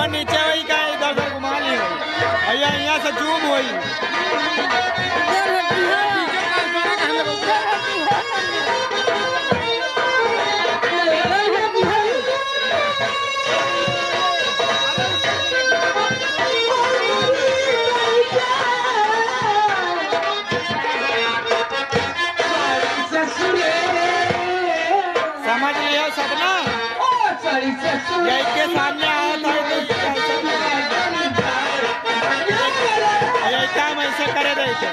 ऊपर नीचे वही का इधर उधर घुमा ली भैया यहाँ से जूम हुई। समझ लिया सपना यही के सामने आया था यही काम ऐसे करे रहे थे।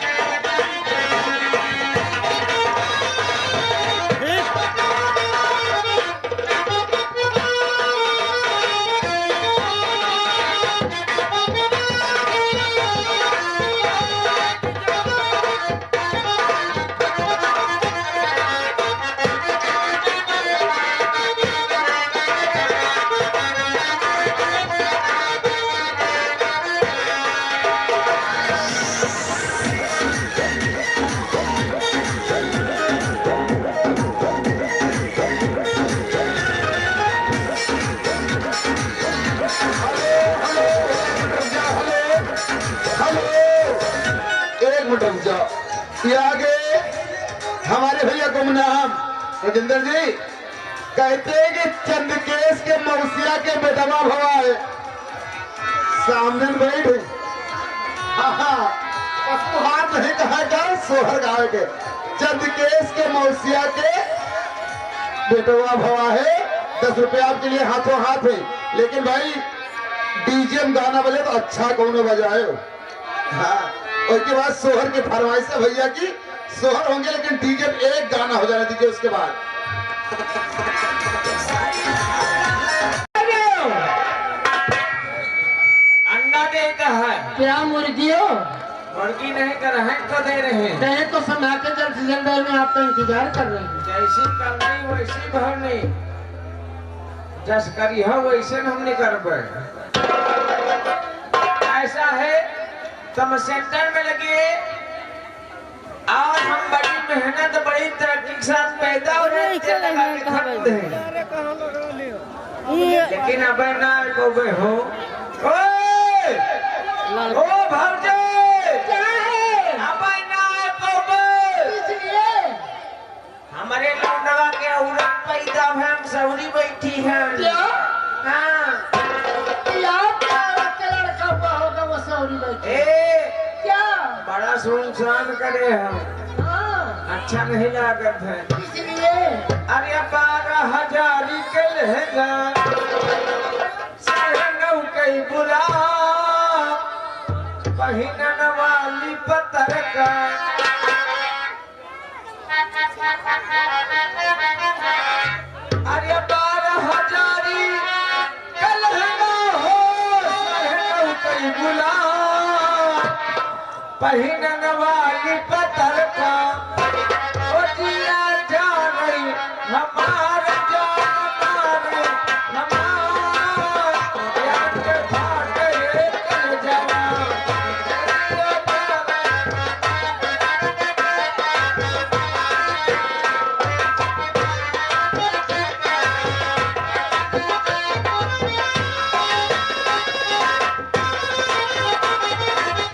ये आगे हमारे भैया गुमनाम राजेंद्र जी कहते हैं कि चंद्रकेश के मौसिया के बेटवा भवा है सामने बैठे हाथ नहीं कहा जा सोहर गाँव के चंद्रकेश के मौसिया के बेटवा भवा है। 10 रुपये आपके लिए हाथों हाथ है, लेकिन भाई डीजे गाना बजे तो अच्छा कौन बजाए। हाँ, उसके बाद सोहर की फरमाइश है भैया की सोहर होंगे, लेकिन डीजे एक गाना हो जाना दीजिए। उसके बाद अंडा देता है क्या मुर्गियों? मुर्गी नहीं कर रहे तो दे रहे हैं। कहे तो समा के जल्द से जल्द में आपका इंतजार कर रहे हैं। जैसी करनी वैसी भरनी, जस करी हो वैसे हम नहीं कर पाए। ऐसा है तुम सेंटर में लगे और हम बड़ी मेहनत बड़ी तरक्की के साथ पैदा हो रहे हैं, लेकिन अब ना को हो ओ भौजे अब ना को हमारे लौंडवा के औरत पैदा है, हम सौरी बैठी है। क्या? हाँ होगा वो सौरी बैठी। क्या? बड़ा सुनसान करे हम, अच्छा नहीं लागत है इसलिए अरे 12,000 के लहंगा सहनऊ कई बुला पहिनन वाली पतर का अरे 12,000 के लहंगा हो सहनऊ कई बुला पहिनन वाली पतर का